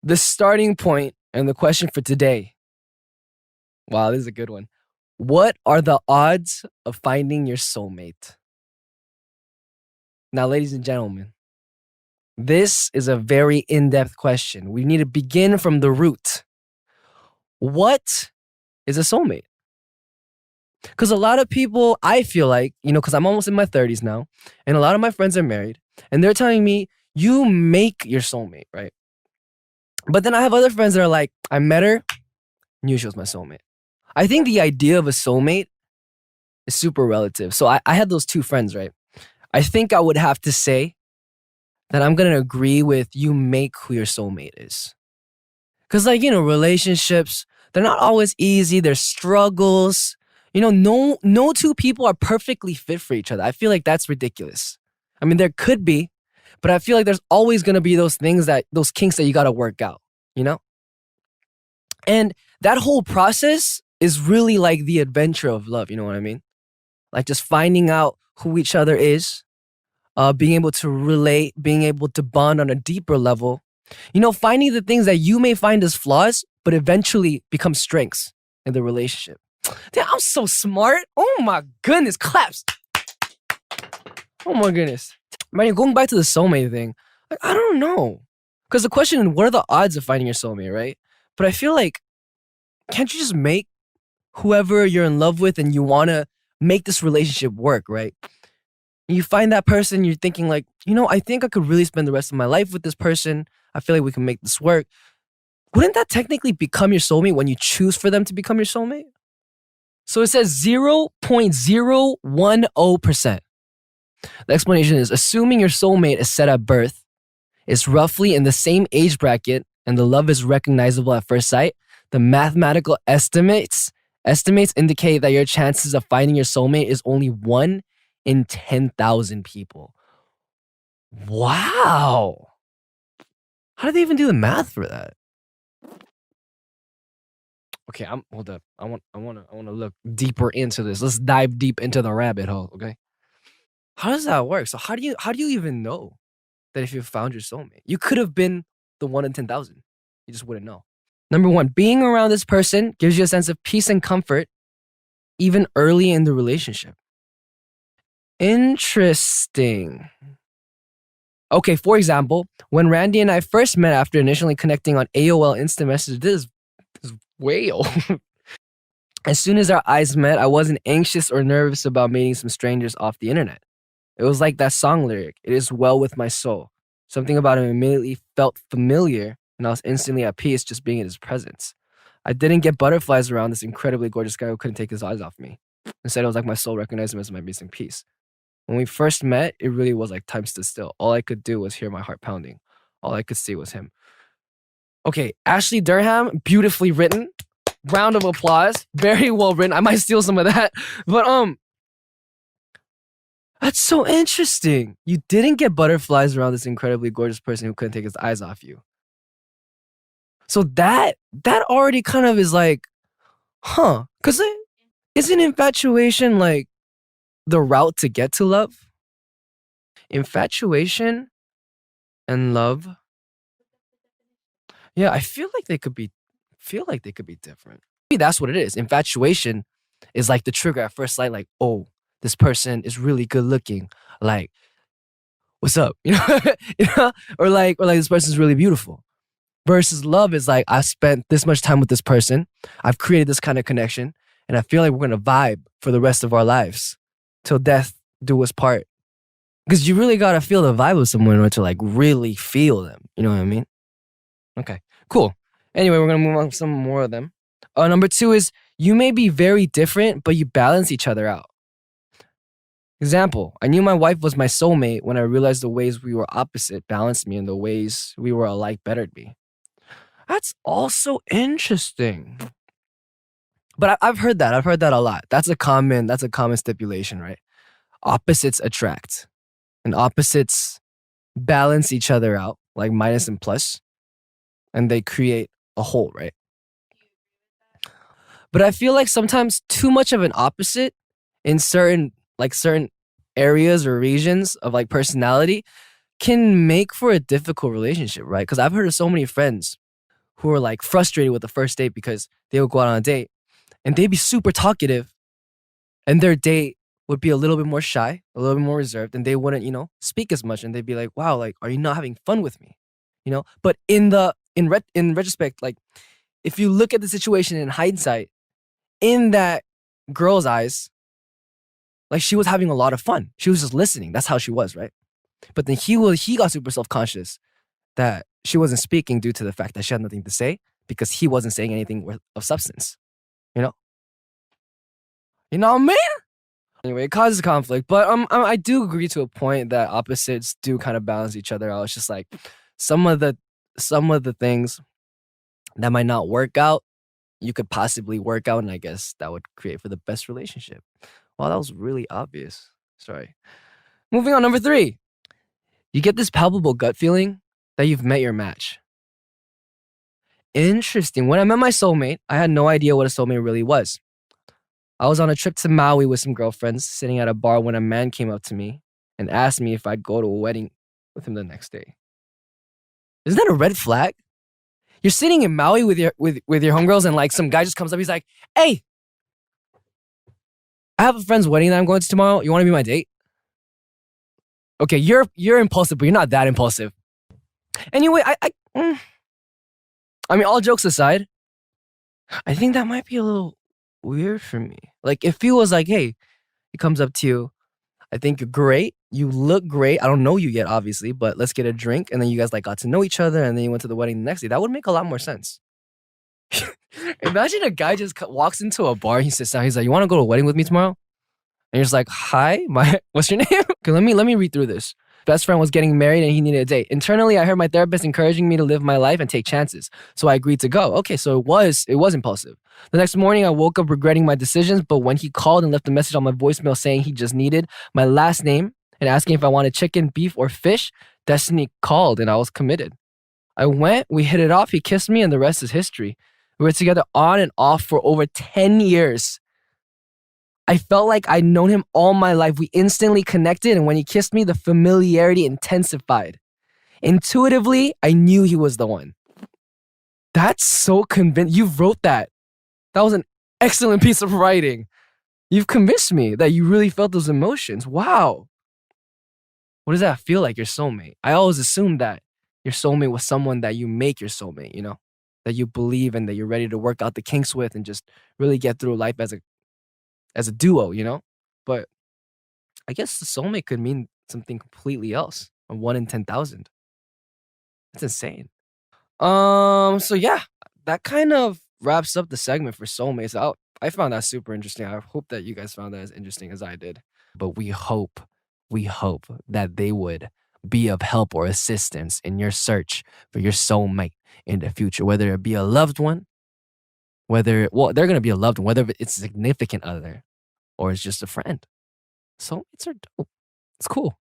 The starting point and the question for today. Wow, this is a good one. What are the odds of finding your soulmate? Now, ladies and gentlemen, this is a very in-depth question. We need to begin from the root. What is a soulmate? Because a lot of people, I feel like, because I'm almost in my 30s now, and a lot of my friends are married, and they're telling me, you make your soulmate, right? But then I have other friends that are like, I met her, knew she was my soulmate. I think the idea of a soulmate is super relative. So I had those two friends, right? I think I would have to say that I'm going to agree with you make who your soulmate is. Because relationships, they're not always easy. There's struggles. No two people are perfectly fit for each other. I feel like that's ridiculous. I mean, there could be, but I feel like there's always going to be those kinks that you got to work out, And that whole process is really like the adventure of love, you know what I mean? Like just finding out who each other is, being able to relate, being able to bond on a deeper level, finding the things that you may find as flaws, but eventually become strengths in the relationship. Damn, I'm so smart. Oh my goodness, claps. Oh my goodness. Man, going back to the soulmate thing, I don't know. Because the question, what are the odds of finding your soulmate, right? But I feel like, can't you just make whoever you're in love with and you want to make this relationship work, right? You find that person, you're thinking like, I think I could really spend the rest of my life with this person. I feel like we can make this work. Wouldn't that technically become your soulmate when you choose for them to become your soulmate? So it says 0.010%. The explanation is, assuming your soulmate is set at birth, is roughly in the same age bracket, and the love is recognizable at first sight, the mathematical estimates indicate that your chances of finding your soulmate is only 1 in 10,000 people. Wow. How did they even do the math for that? Okay, hold up. I want to look deeper into this. Let's dive deep into the rabbit hole, okay? How does that work? So how do you even know that if you found your soulmate? You could have been the 1 in 10,000. You just wouldn't know. Number 1, being around this person gives you a sense of peace and comfort even early in the relationship. Interesting. Okay, for example, when Randy and I first met after initially connecting on AOL Instant Message, this is way old. As soon as our eyes met, I wasn't anxious or nervous about meeting some strangers off the internet. It was like that song lyric, "It is well with my soul." Something about him immediately felt familiar, and I was instantly at peace just being in his presence. I didn't get butterflies around this incredibly gorgeous guy who couldn't take his eyes off me. Instead, it was like my soul recognized him as my missing piece. When we first met, it really was like time stood still. All I could do was hear my heart pounding. All I could see was him. Okay, Ashley Durham, beautifully written. Round of applause. Very well written. I might steal some of that. But that's so interesting. You didn't get butterflies around this incredibly gorgeous person who couldn't take his eyes off you. So that already kind of is like, because isn't infatuation like the route to get to love? Infatuation and love. Yeah, I feel like they could be different. Maybe that's what it is. Infatuation is like the trigger at first sight, like, oh, this person is really good looking. Like, what's up? Or like this person's really beautiful. Versus love is like, I've spent this much time with this person. I've created this kind of connection. And I feel like we're going to vibe for the rest of our lives. Till death do us part. Because you really got to feel the vibe of someone in order to like really feel them. You know what I mean? Okay, cool. Anyway, we're going to move on to some more of them. Number 2 is, you may be very different, but you balance each other out. Example, I knew my wife was my soulmate when I realized the ways we were opposite balanced me and the ways we were alike bettered me. That's also interesting. But I've heard that. I've heard that a lot. That's a common stipulation, right? Opposites attract. And opposites balance each other out, like minus and plus. And they create a whole, right? But I feel like sometimes too much of an opposite in certain areas or regions of like personality can make for a difficult relationship, right? Because I've heard of so many friends who were like frustrated with the first date because they would go out on a date and they'd be super talkative and their date would be a little bit more shy, a little bit more reserved, and they wouldn't, speak as much, and they'd be like, wow, like, are you not having fun with me? But in retrospect, like, if you look at the situation in hindsight, in that girl's eyes, like, she was having a lot of fun. She was just listening. That's how she was, right? But then he got super self-conscious that she wasn't speaking due to the fact that she had nothing to say because he wasn't saying anything of substance. You know what I mean? Anyway, it causes conflict, but I do agree to a point that opposites do kind of balance each other out. It's just like some of the things that might not work out, you could possibly work out, and I guess that would create for the best relationship. Wow, that was really obvious. Sorry. Moving on, number 3. You get this palpable gut feeling that you've met your match. Interesting. When I met my soulmate, I had no idea what a soulmate really was. I was on a trip to Maui with some girlfriends, sitting at a bar when a man came up to me and asked me if I'd go to a wedding with him the next day. Isn't that a red flag? You're sitting in Maui with your homegirls and like some guy just comes up, he's like, hey, I have a friend's wedding that I'm going to tomorrow. You want to be my date? Okay, you're impulsive, but you're not that impulsive. Anyway, I mean, all jokes aside, I think that might be a little weird for me. Like, if he was like, hey, he comes up to you, I think you're great, you look great, I don't know you yet, obviously, but let's get a drink, and then you guys like got to know each other, and then you went to the wedding the next day, that would make a lot more sense. Imagine a guy just walks into a bar, he sits down, he's like, you want to go to a wedding with me tomorrow? And you're just like, hi, what's your name? Okay, let me read through this. Best friend was getting married and he needed a date. Internally, I heard my therapist encouraging me to live my life and take chances. So I agreed to go. Okay, so it was impulsive. The next morning, I woke up regretting my decisions, but when he called and left a message on my voicemail saying he just needed my last name and asking if I wanted chicken, beef, or fish, destiny called and I was committed. I went, we hit it off, he kissed me, and the rest is history. We were together on and off for over 10 years. I felt like I'd known him all my life. We instantly connected, and when he kissed me, the familiarity intensified. Intuitively, I knew he was the one. That's so convincing. You wrote that. That was an excellent piece of writing. You've convinced me that you really felt those emotions. Wow. What does that feel like, your soulmate? I always assumed that your soulmate was someone that you make your soulmate, that you believe in, that you're ready to work out the kinks with and just really get through life as a duo, But I guess the soulmate could mean something completely else. A 1 in 10,000. That's insane. So yeah, that kind of wraps up the segment for soulmates. I found that super interesting. I hope that you guys found that as interesting as I did. But we hope that they would be of help or assistance in your search for your soulmate in the future, whether it be a loved one, they're going to be a loved one, whether it's a significant other or it's just a friend. Soulmates are dope. It's cool.